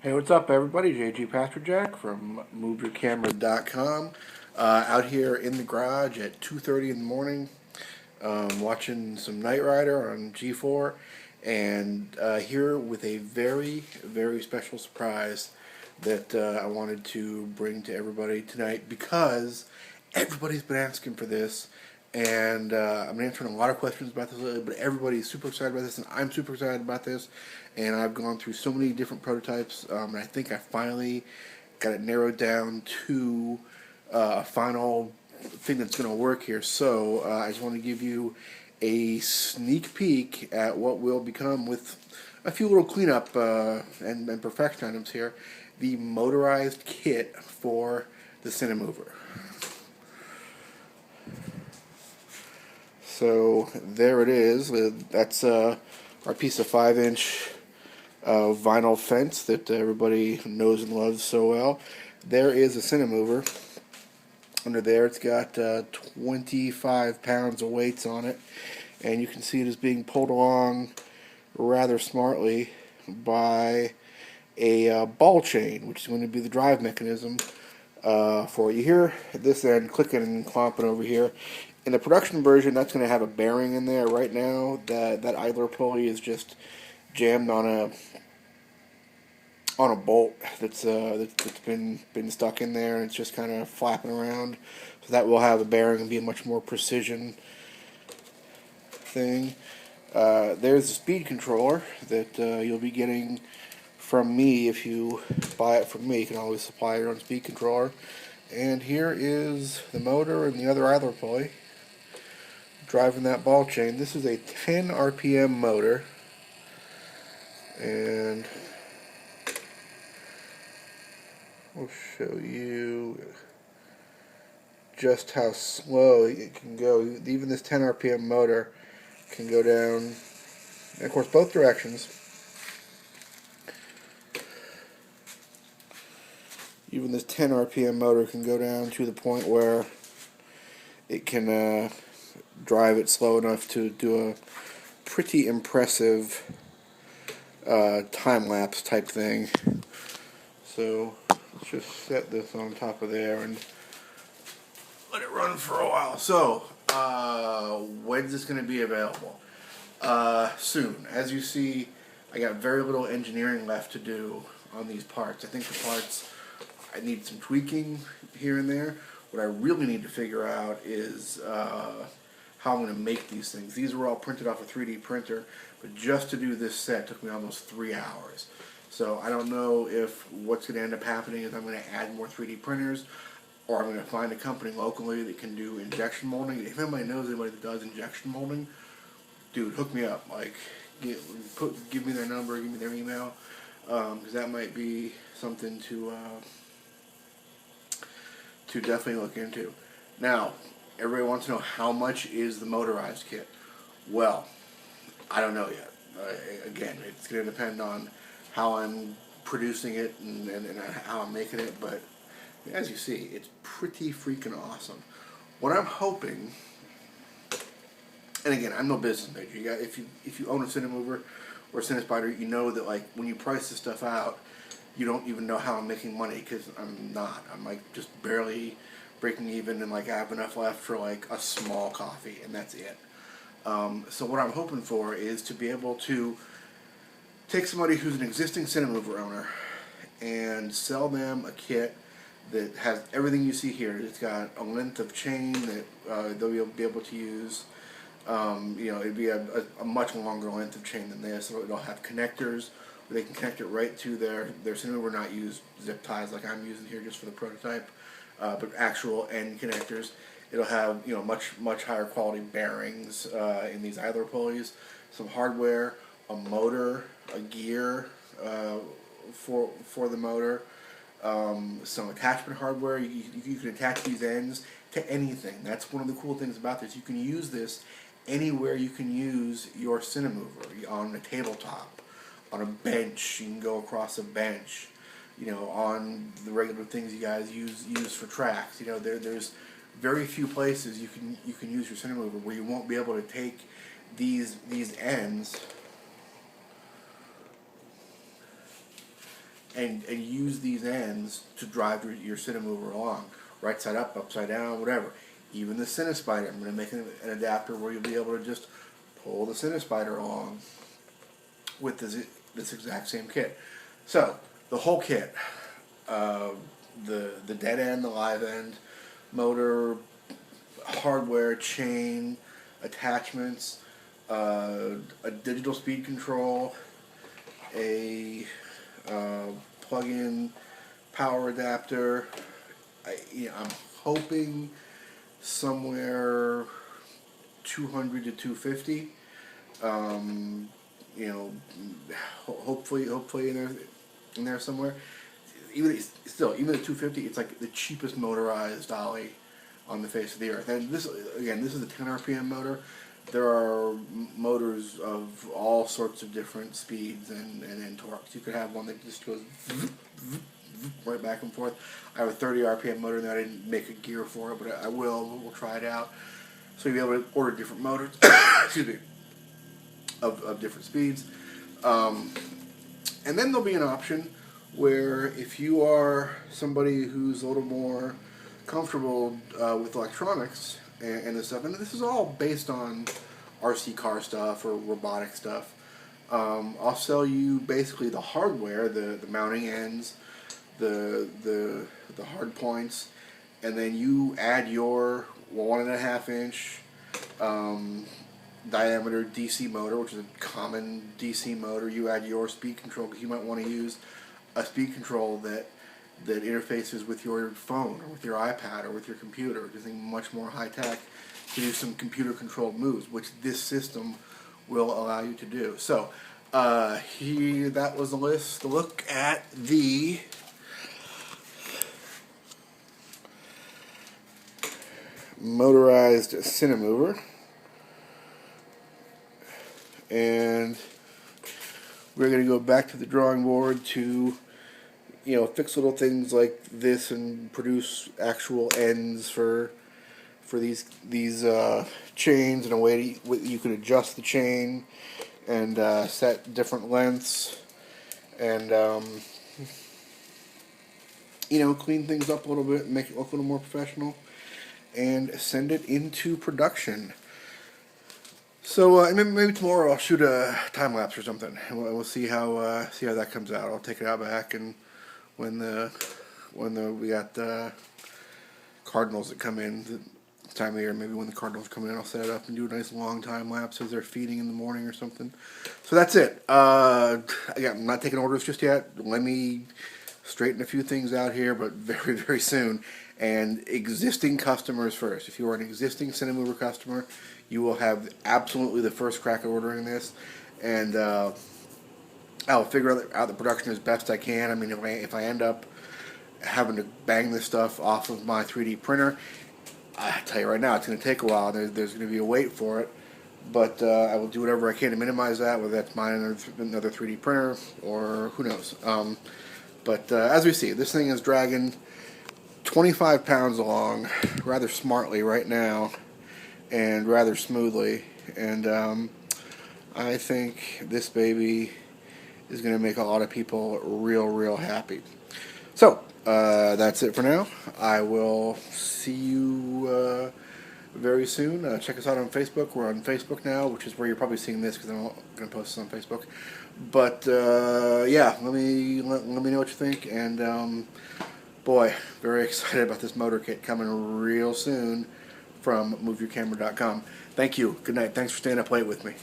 Hey, what's up, everybody? JG Pastor Jack from MoveYourCamera.com. Out here in the garage at 2:30 in the morning, watching some Knight Rider on G4, and here with a very, very special surprise that I wanted to bring to everybody tonight because everybody's been asking for this. And I'm answering a lot of questions about this lately, but everybody's super excited about this, and I'm super excited about this. And I've gone through so many different prototypes, and I think I finally got it narrowed down to a final thing that's going to work here. So I just want to give you a sneak peek at what will become, with a few little cleanup and perfection items here, the motorized kit for the Cinemover. So there it is. That's our piece of 5-inch vinyl fence that everybody knows and loves so well. There is a Cinemover. Under there, it's got 25 pounds of weights on it, and you can see it is being pulled along rather smartly by a ball chain, which is going to be the drive mechanism for you. Here at this end, clicking and clomping over here. In the production version, that's going to have a bearing in there. Right now, that idler pulley is just jammed on a bolt that's been stuck in there, and it's just kind of flapping around. So that will have a bearing and be a much more precision thing. There's the speed controller that you'll be getting from me. If you buy it from me, you can always supply your own speed controller. And here is the motor and the other idler pulley driving that ball chain. This is a 10 RPM motor, and I'll show you just how slow it can go. Even this 10 RPM motor can go down, and of course both directions. Even this 10 RPM motor can go down to the point where it can drive it slow enough to do a pretty impressive time-lapse type thing. So let's just set this on top of there and let it run for a while. So when's this going to be available? Soon. As you see, I got very little engineering left to do on these parts. I think the parts, I need some tweaking here and there. What I really need to figure out is how I'm going to make these things. These were all printed off a 3D printer, but just to do this set took me almost 3 hours. So I don't know if what's going to end up happening is I'm going to add more 3D printers, or I'm going to find a company locally that can do injection molding. If anybody knows anybody that does injection molding, dude, hook me up. Like, give me their number, give me their email, because that might be something to definitely look into. Now, everybody wants to know how much is the motorized kit. Well, I don't know yet. Again, it's going to depend on how I'm producing it and how I'm making it, but as you see, it's pretty freaking awesome. What I'm hoping, and again, I'm no business major. If you own a Cinemover or a Cinespider, you know that, like, when you price this stuff out, you don't even know how I'm making money, because I'm not. I'm like just barely breaking even, and like I have enough left for like a small coffee, and that's it. So what I'm hoping for is to be able to take somebody who's an existing Cinemover owner and sell them a kit that has everything you see here. It's got a length of chain that they'll be able to use. It'd be a much longer length of chain than this. So it'll have connectors where they can connect it right to their Cinemover, not use zip ties like I'm using here just for the prototype, but actual end connectors. It'll have much higher quality bearings in these idler pulleys, some hardware, a motor, a gear for the motor, some attachment hardware. You can attach these ends to anything. That's one of the cool things about this. You can use this anywhere you can use your Cinemover. On a tabletop, on a bench, you can go across a bench. On the regular things you guys use for tracks. There's very few places you can use your Cinemover where you won't be able to take these ends and use these ends to drive your Cinemover along, right side up, upside down, whatever. Even the Cinespider, I'm going to make an adapter where you'll be able to just pull the Cinespider along with this exact same kit. So the whole kit, the dead end, the live end, motor, hardware, chain, attachments, a digital speed control, a plug-in power adapter. I'm hoping somewhere 200 to 250. Hopefully in there somewhere. Even the 250, it's like the cheapest motorized dolly on the face of the earth. And this is a 10 RPM motor. There are motors of all sorts of different speeds and torques. You could have one that just goes right back and forth. I have a 30 RPM motor, and I didn't make a gear for it, but I will. We'll try it out. So you'll be able to order different motors, excuse me, of different speeds. And then there'll be an option where if you are somebody who's a little more comfortable with electronics and this stuff, and this is all based on RC car stuff or robotic stuff, I'll sell you basically the hardware, the mounting ends, the hard points, and then you add your 1.5 inch diameter DC motor, which is a common DC motor. You add your speed control, because you might want to use a speed control that interfaces with your phone or with your iPad or with your computer, something much more high tech, to do some computer controlled moves, which this system will allow you to do. So that was the list. The look at the motorized Cinemover, and we're going to go back to the drawing board to fix little things like this and produce actual ends for these chains in a way you can adjust the chain and set different lengths and clean things up a little bit and make it look a little more professional and send it into production. So maybe tomorrow I'll shoot a time lapse or something, and we'll see how that comes out. I'll take it out back, and when we got cardinals that come in this time of year, maybe when the cardinals come in, I'll set it up and do a nice long time lapse as they're feeding in the morning or something. So that's it. Again, I'm not taking orders just yet. Let me straighten a few things out here, but very, very soon. And existing customers first. If you are an existing Cinemover customer, you will have absolutely the first crack at ordering this, and I'll figure out the production as best I can. I mean, if I end up having to bang this stuff off of my 3D printer, I tell you right now, it's going to take a while. There's going to be a wait for it, but I will do whatever I can to minimize that, whether that's mine another 3D printer or who knows. But as we see, this thing is dragging 25 pounds along rather smartly right now and rather smoothly, and I think this baby is going to make a lot of people real happy. So that's it for now. I will see you very soon. Check us out on Facebook. We're on Facebook now, which is where you're probably seeing this, because I'm not going to post this on Facebook. But yeah, let me know what you think, and boy, very excited about this motor kit coming real soon from MoveYourCamera.com. Thank you. Good night. Thanks for staying up late with me.